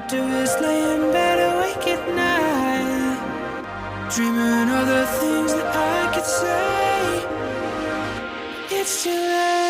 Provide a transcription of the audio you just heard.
do is lay in bed awake at night, dreaming of the things that I could say. It's too late.